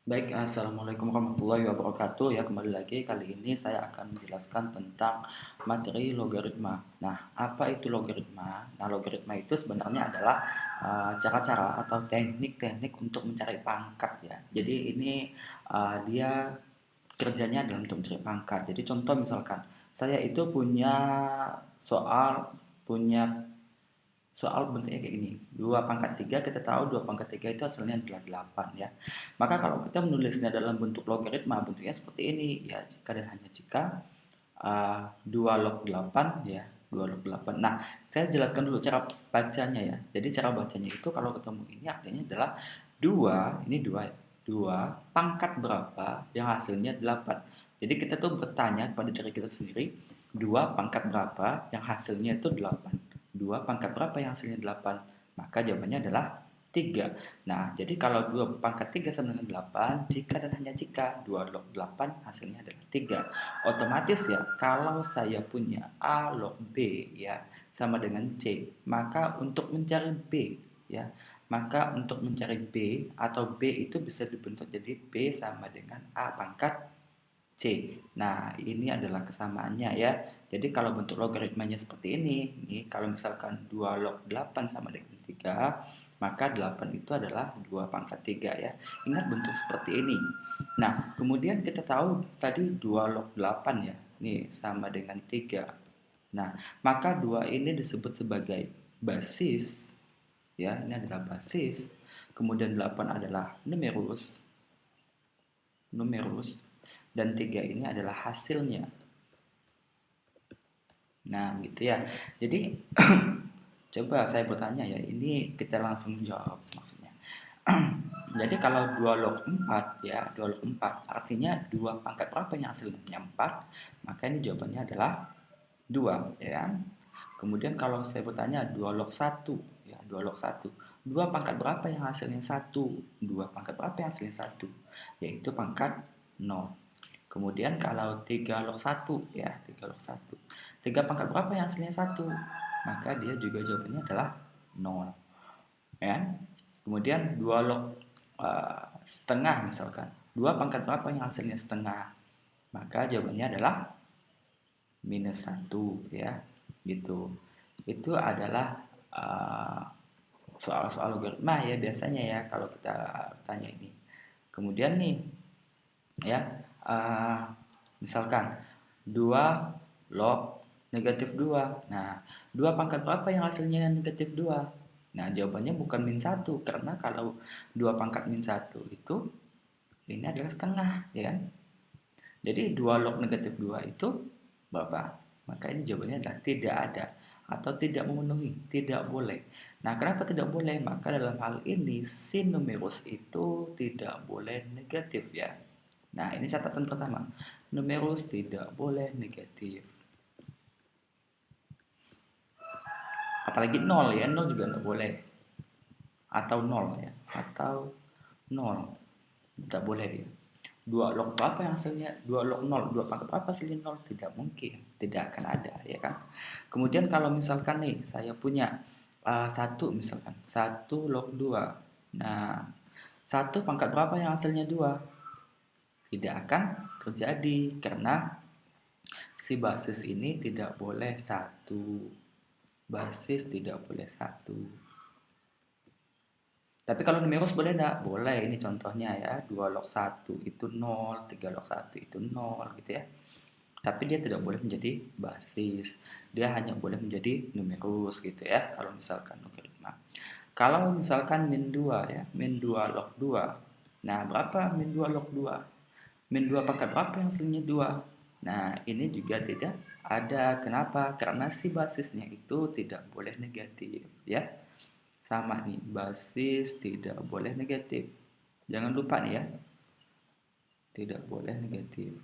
Baik, Assalamualaikum warahmatullahi wabarakatuh. Ya, kembali lagi. Kali ini saya akan menjelaskan tentang materi logaritma. Nah, apa itu logaritma? Nah, logaritma itu sebenarnya adalah cara-cara atau teknik-teknik untuk mencari pangkat ya. Jadi ini dia kerjanya dalam untuk mencari pangkat. Jadi contoh misalkan saya itu punya soal bentuknya kayak gini. 2 pangkat 3, kita tahu 2 pangkat 3 itu hasilnya adalah 8 ya. Maka kalau kita menulisnya dalam bentuk logaritma, bentuknya seperti ini ya, jika dan hanya jika 2 log 8 ya, 2 log 8. Nah, saya jelaskan dulu cara bacanya ya. Jadi cara bacanya itu kalau ketemu ini artinya adalah 2, ini 2 ya. 2 pangkat berapa yang hasilnya 8. Jadi kita tuh bertanya kepada diri kita sendiri, 2 pangkat berapa yang hasilnya itu 8. 2 pangkat berapa yang hasilnya 8? Maka jawabannya adalah 3. Nah, jadi kalau 2 pangkat 3 sama dengan 8, jika dan hanya jika 2 log 8 hasilnya adalah 3. Otomatis ya, kalau saya punya A log B ya sama dengan C, maka untuk mencari B ya, maka untuk mencari B atau B itu bisa dibentuk jadi B sama dengan A pangkat C. Nah, ini adalah kesamaannya ya. Jadi kalau bentuk logaritmanya seperti ini kalau misalkan 2 log 8 sama dengan 3, maka 8 itu adalah 2 pangkat 3 ya. Ingat bentuk seperti ini. Nah, kemudian kita tahu tadi 2 log 8 ya. Nih sama dengan 3. Nah, maka 2 ini disebut sebagai basis ya. Ini adalah basis. Kemudian 8 adalah numerus dan 3 ini adalah hasilnya. Nah, gitu ya. Jadi coba saya bertanya ya, ini kita langsung jawab maksudnya. Jadi kalau 2 log 4 ya, 2 log 4 artinya 2 pangkat berapa yang hasilnya 4, maka ini jawabannya adalah 2 ya kan? Kemudian kalau saya bertanya 2 log 1 ya, 2 log 1. 2 pangkat berapa yang hasilnya 1? 2 pangkat berapa yang hasilnya 1? Yaitu pangkat 0. Kemudian kalau 3 log 1 ya, 3 log 1. 3 pangkat berapa yang hasilnya 1? Maka dia juga jawabannya adalah 0. Ya. Kemudian 2 log setengah misalkan. 2 pangkat berapa yang hasilnya setengah? Maka jawabannya adalah -1 ya. Gitu. Itu adalah soal-soal logaritma ya biasanya ya kalau kita tanya ini. Kemudian nih ya, misalkan 2 log -2. Nah, 2 pangkat berapa yang hasilnya -2? Nah, jawabannya bukan -1 karena kalau 2 pangkat -1 itu ini adalah setengah ya kan. Jadi 2 log -2 itu berapa? Maka ini jawabannya adalah tidak ada atau tidak memenuhi, tidak boleh. Nah, kenapa tidak boleh? Maka dalam hal ini sin numerus itu tidak boleh negatif ya. Nah, ini catatan pertama. Numerus tidak boleh negatif. Apalagi 0 ya, 0 juga nggak boleh. Atau 0 ya, atau 0. Tidak boleh dia. 2 log berapa yang hasilnya? 2 log 0. 2 pangkat apa hasilnya 0? Tidak mungkin. Tidak akan ada, ya kan? Kemudian kalau misalkan nih, saya punya 1 misalkan. 1 log 2. Nah, 1 pangkat berapa yang hasilnya 2? Tidak akan terjadi karena si basis ini tidak boleh 1. Basis tidak boleh 1. Tapi kalau numerus boleh enggak? Boleh. Ini contohnya ya. 2 log 1 itu 0, 3 log 1 itu 0 gitu ya. Tapi dia tidak boleh menjadi basis. Dia hanya boleh menjadi numerus gitu ya. Kalau misalkan logaritma. Kalau misalkan min 2 ya. Min 2 log 2. Nah, berapa min 2 log 2? Min 2 pangkat berapa yang hasilnya 2? Nah, ini juga tidak ada. Kenapa? Karena si basisnya itu tidak boleh negatif ya. Sama nih, basis tidak boleh negatif. Jangan lupa nih ya, tidak boleh negatif.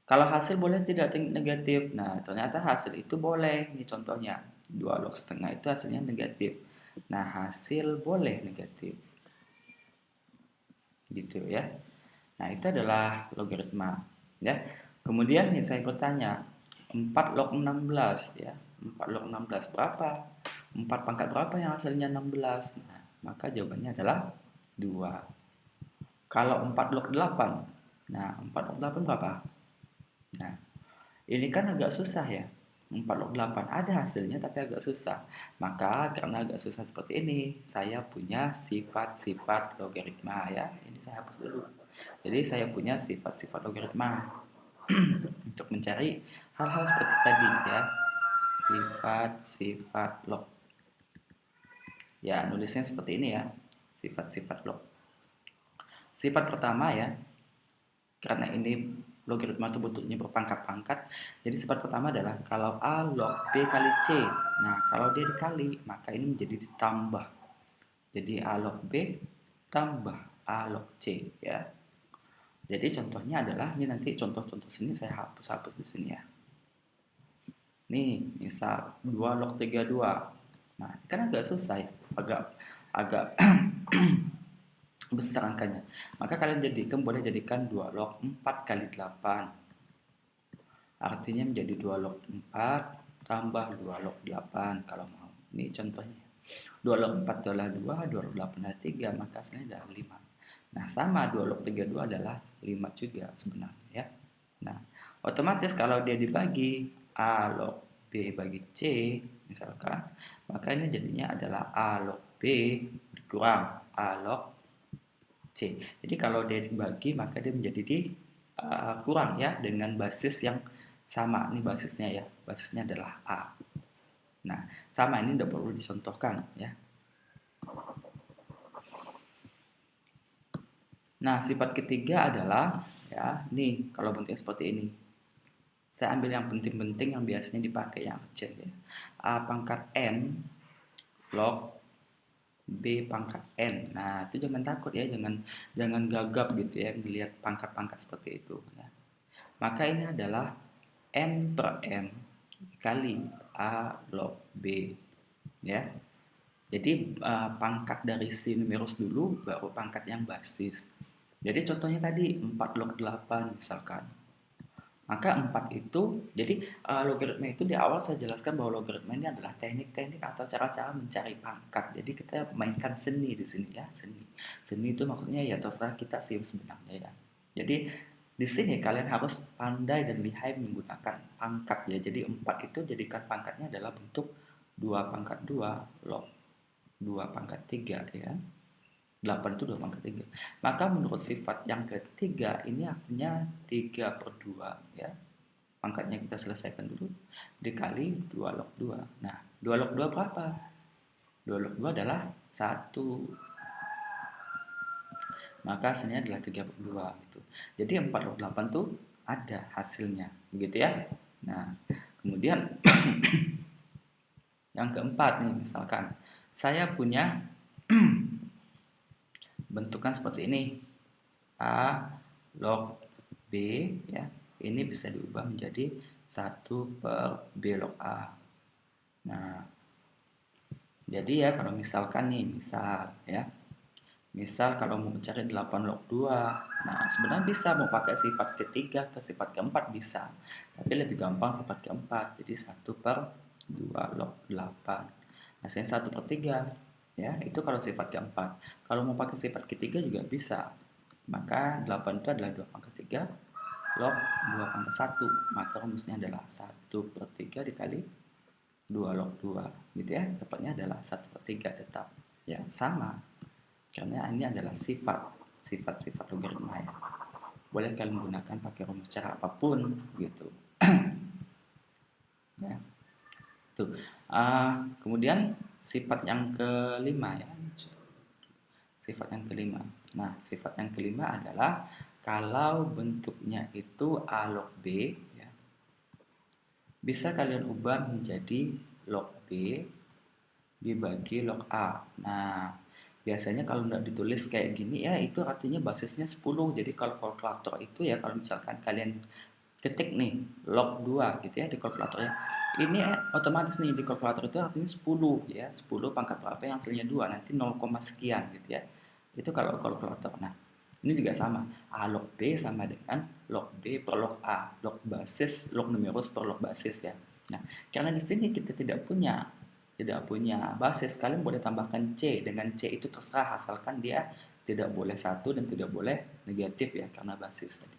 Kalau hasil boleh tidak negatif. Nah, ternyata hasil itu boleh. Ini contohnya, 2 log setengah itu hasilnya negatif. Nah, hasil boleh negatif. Gitu ya. Nah, itu adalah logaritma ya. Kemudian nih saya bertanya, 4 log 16 ya. 4 log 16 berapa? 4 pangkat berapa yang hasilnya 16? Nah, maka jawabannya adalah 2. Kalau 4 log 8, nah 4 log 8 berapa? Nah, ini kan agak susah ya. 4 log 8 ada hasilnya tapi agak susah. Maka karena agak susah seperti ini, saya punya sifat-sifat logaritma ya. Ini saya hapus dulu. Jadi saya punya sifat-sifat logaritma untuk mencari hal-hal seperti tadi ya. Sifat-sifat log. Ya, nulisnya seperti ini ya. Sifat-sifat log. Sifat pertama ya, karena ini logaritma itu bentuknya berpangkat-pangkat, jadi sifat pertama adalah kalau A log B kali C. Nah, kalau dia dikali, maka ini menjadi ditambah. Jadi A log B tambah A log C ya. Jadi contohnya adalah, ini nanti contoh-contoh sini saya hapus-hapus di sini ya. Nih, misal 2 log 32. Nah, kan agak susah ya, agak besar angkanya. Maka kalian boleh jadikan 2 log 4 kali 8. Artinya menjadi 2 log 4 tambah 2 log 8 kalau mau. Ini contohnya. 2 log 4 adalah 2, 2 log 8 adalah 3, maka hasilnya adalah 5. Nah, sama 2 log 32 adalah 5 juga sebenarnya ya. Nah, otomatis kalau dia dibagi A log B bagi C misalkan, maka ini jadinya adalah A log B dikurang A log C. Jadi kalau dia dibagi maka dia menjadi kurang ya dengan basis yang sama. Ini basisnya ya, basisnya adalah A. Nah, sama ini tidak perlu dicontohkan ya. Nah, sifat ketiga adalah ya, nih kalau bentuknya seperti ini. Saya ambil yang penting-penting yang biasanya dipakai yang kecil ya. A pangkat N log B pangkat N. Nah, itu jangan takut ya, jangan gagap gitu ya melihat pangkat-pangkat seperti itu ya. Maka ini adalah N per M kali A log B ya. Jadi pangkat dari si numerus dulu baru pangkat yang basis. Jadi contohnya tadi 4 log 8 misalkan. Maka 4 itu, jadi logaritma itu di awal saya jelaskan bahwa logaritma ini adalah teknik-teknik atau cara-cara mencari pangkat. Jadi kita mainkan seni di sini ya, seni. Seni itu maksudnya ya terserah kita sih sebenarnya ya. Jadi di sini kalian harus pandai dan lihai menggunakan pangkat ya. Jadi 4 itu jadikan pangkatnya adalah bentuk 2 pangkat 2 log 2 pangkat 3 ya. 8 itu 2 pangkat 3. Maka menurut sifat yang ketiga ini artinya 3 per 2 ya. Pangkatnya kita selesaikan dulu. Dikali 2 log 2. Nah, 2 log 2 berapa? 2 log 2 adalah 1. Maka hasilnya adalah 3 per 2 gitu. Jadi 4 log 8 tuh ada hasilnya. Begitu ya. Nah, kemudian yang keempat nih misalkan. Saya punya bentukan seperti ini. A log B ya. Ini bisa diubah menjadi 1 per B log A. Nah, jadi ya kalau misalkan nih, misal kalau mau mencari 8 log 2, nah sebenarnya bisa mau pakai sifat ketiga ke sifat keempat bisa. Tapi lebih gampang sifat keempat. Jadi 1 per 2 log 8. Hasilnya 1 per 3. Ya, itu kalau sifat keempat. Kalau mau pakai sifat ketiga juga bisa. Maka 8 itu adalah 2 pangkat 3 log 2 pangkat 1. Maka rumusnya adalah 1 per 3 dikali 2 log 2. Gitu ya. Dapatnya adalah 1 per 3 tetap. Ya, sama. Karena ini adalah sifat-sifat logaritma ya. Boleh kalian menggunakan pakai rumus cara apapun gitu. Ya. Tuh. Kemudian sifat yang kelima ya. Sifat yang kelima. Nah, sifat yang kelima adalah kalau bentuknya itu A log B ya, bisa kalian ubah menjadi log B dibagi log A. Nah, biasanya kalau nggak ditulis kayak gini ya itu artinya basisnya 10. Jadi kalau kalkulator itu ya kalau misalkan kalian ketik nih log 2 gitu ya di kalkulatornya, ini otomatis nih di kalkulator itu artinya 10 ya, 10 pangkat berapa yang hasilnya 2 nanti 0, sekian gitu ya. Itu kalau kalkulator. Nah, ini juga sama. A log B sama dengan log B per log A, log basis, log numerus per log basis ya. Nah, karena di sini kita tidak punya basis, kalian boleh tambahkan C. Dengan C itu terserah asalkan dia tidak boleh 1 dan tidak boleh negatif ya, karena basis tadi.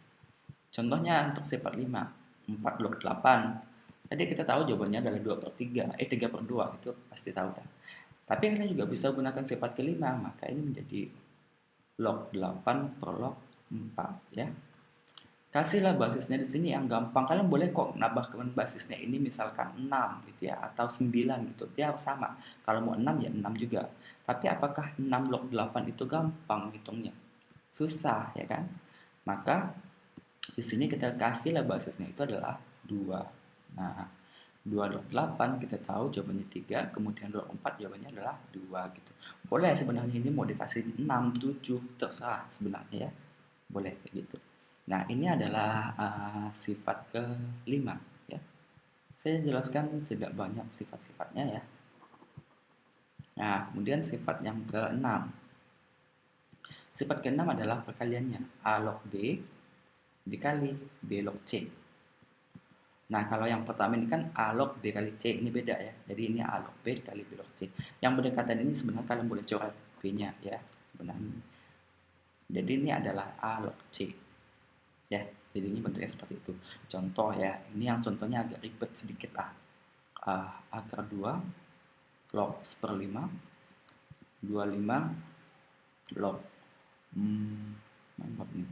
Contohnya untuk sifat 5, 4 log 8. Tadi kita tahu jawabannya adalah 2/3, 3/2, itu pasti tahu kan. Tapi kita juga bisa gunakan sifat kelima, maka ini menjadi log 8 per log 4 ya. Kasihlah basisnya di sini yang gampang. Kalian boleh kok nambahkan basisnya ini misalkan 6 gitu ya, atau 9 gitu. Dia harus sama. Kalau mau 6 ya 6 juga. Tapi apakah 6 log 8 itu gampang hitungnya? Susah ya kan? Maka di sini kita kasihlah basisnya itu adalah 2. Nah, 2 log 8 kita tahu jawabannya 3, kemudian log 4 jawabannya adalah 2 gitu. Boleh sebenarnya ini mau dikasih 6, 7, terserah sebenarnya ya. Boleh kayak gitu. Nah, ini adalah sifat kelima ya. Saya jelaskan tidak banyak sifat-sifatnya ya. Nah, kemudian sifat yang keenam. Sifat keenam adalah perkaliannya. A log B dikali B log C. Nah, kalau yang pertama ini kan A log B kali C, ini beda ya. Jadi ini A log B dikali B log C. Yang berdekatan ini sebenarnya kalian boleh coret B-nya ya sebenarnya. Jadi ini adalah A log C. Ya, jadinya bentuknya seperti itu. Contoh ya, ini yang contohnya agak ribet sedikit lah. Akar 2 log 1/5 25 log maaf nih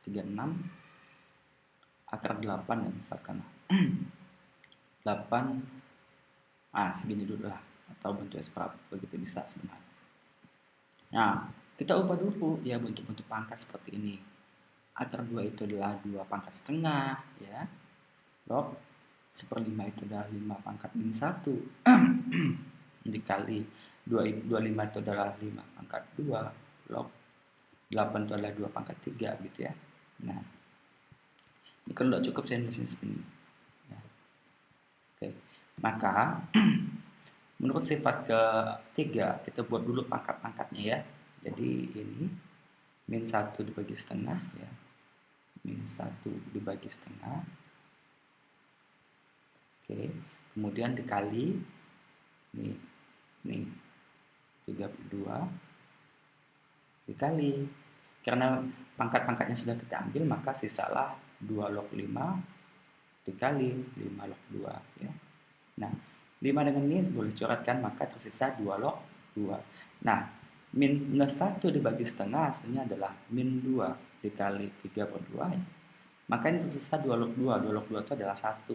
36 akar 8 ya misalkan 8 segini dulu lah, atau bentuknya seperti begitu bisa sebenarnya. Nah, kita ubah dulu ya bentuk-bentuk pangkat seperti ini. Akar 2 itu adalah 2 pangkat setengah ya. Log 1/5 itu adalah 5 pangkat min 1 dikali 25 itu adalah 5 pangkat 2 log 8 itu adalah 2 pangkat 3 gitu ya. Nah, ini kalau tidak cukup saya nulisnya segini ya. Oke, maka menurut sifat ketiga kita buat dulu pangkat-pangkatnya ya. Jadi ini min 1 dibagi setengah ya, min 1 dibagi setengah. Oke, kemudian dikali nih 32 dikali, karena pangkat-pangkatnya sudah kita ambil maka sisalah 2 log 5 dikali 5 log 2 ya. Nah, 5 dengan ini boleh coretkan, maka tersisa 2 log 2. Nah, minus 1 dibagi setengah hasilnya adalah min 2 dikali 3/2 ya. Maka ini tersisa 2 log 2. 2 log 2 itu adalah 1.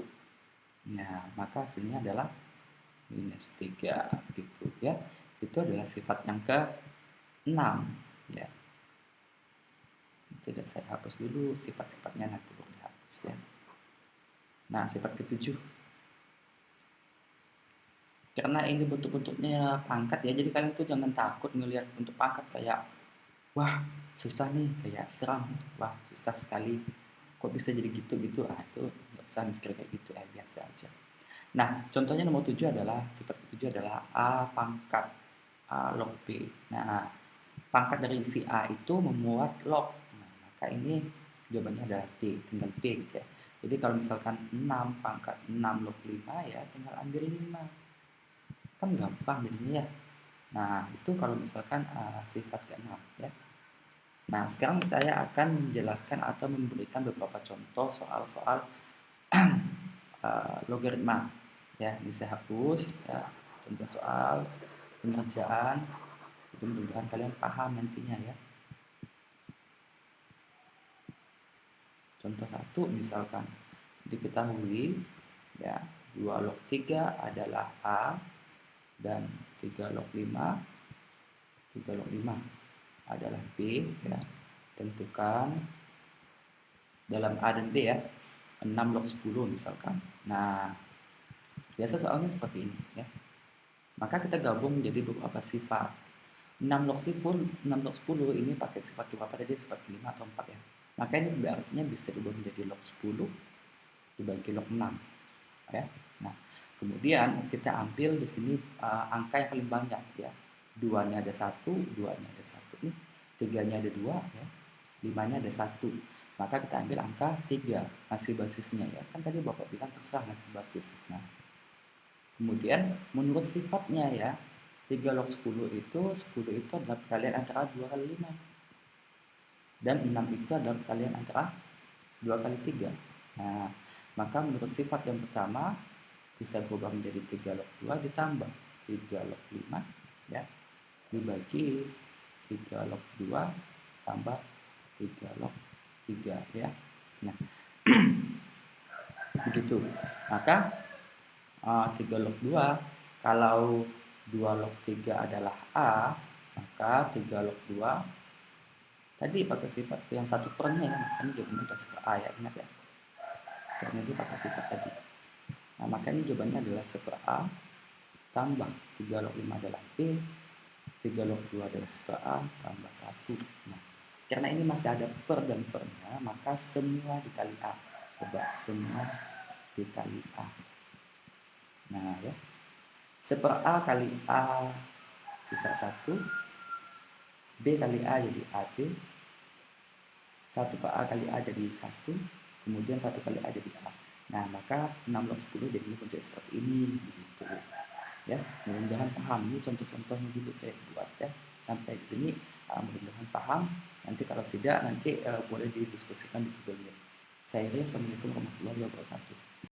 Nah, maka hasilnya adalah minus 3 gitu ya. Itu adalah sifat yang ke-6 ya. Tidak, saya hapus dulu sifat-sifatnya, nanti baru dihapus ya. Nah, sifat ke-7. Karena ini bentuk-bentuknya pangkat ya, jadi kalian tuh jangan takut ngelihat bentuk pangkat kayak wah, susah nih, kayak seram. Wah, susah sekali. Kok bisa jadi gitu-gitu? Itu nggak usah mikir kayak gitu ya, biasa aja. Nah, contohnya nomor 7 adalah, sifat ke-7 adalah A pangkat A log B. Nah, pangkat dari si A itu memuat log. Nah, maka ini jawabannya adalah D, tinggal B gitu ya. Jadi kalau misalkan 6 pangkat 6 log 5 ya, tinggal ambil 5. Kan gampang jadinya ya. Nah, itu kalau misalkan sifat ke-6 ya. Nah, sekarang saya akan menjelaskan atau memberikan beberapa contoh soal-soal logaritma ya. Ini saya hapus ya, contoh soal pengerjaan, itu mudah-mudahan kalian paham nantinya ya. Contoh 1 misalkan diketahui ya 2 log 3 adalah A dan 3 log 5 adalah B ya. Tentukan dalam A dan B ya 6 log 10 misalkan. Nah, biasa soalnya seperti ini ya. Maka kita gabung menjadi beberapa sifat. 6 log 10 ini pakai sifat berapa tadi? Sifat ke-5 atau 4 ya. Maka ini berarti bisa diubah menjadi log 10 dibagi log 6 ya. Nah, kemudian kita ambil di sini angka yang paling banyak ya. 2-nya ada 1, 2-nya ada 1 nih. 3-nya ada 2 ya. 5-nya ada 1. Maka kita ambil angka 3, ngasih basisnya ya. Kan tadi Bapak bilang terserah ngasih basis. Nah, kemudian menurut sifatnya ya, 3 log 10 itu adalah perkalian antara 2 kali 5. dan 6 itu adalah perkalian antara 2 kali 3. Nah, maka menurut sifat yang pertama bisa berubah menjadi 3 log 2 ditambah 3 log 5 ya, dibagi 3 log 2 tambah 3 log 3 ya. Nah, begitu. Maka 3 log 2, kalau 2 log 3 adalah A, maka 3 log 2 tadi pakai sifat yang satu pernya ya, makanya jawabannya adalah per A ya, ingat ya. Karena dia pakai sifat tadi. Nah, makanya jawabannya adalah per A tambah 3 log 5 adalah B, 3 log 2 adalah per A tambah 1. Nah, karena ini masih ada per dan pernya, maka semua dikali A. Coba semua dikali A. Nah ya, seper A kali A sisa 1, B kali A jadi AB, 1 per A kali A jadi 1, kemudian 1 kali A jadi A. Nah, maka 6 log 10 jadi bentuk seperti ini begitu. Ya, mudah-mudahan paham. Ini contoh-contohnya juga saya buat ya. Sampai di sini mudah-mudahan paham. Nanti kalau tidak nanti boleh didiskusikan di Google Meet. Saya Assalamualaikum warahmatullahi wabarakatuh.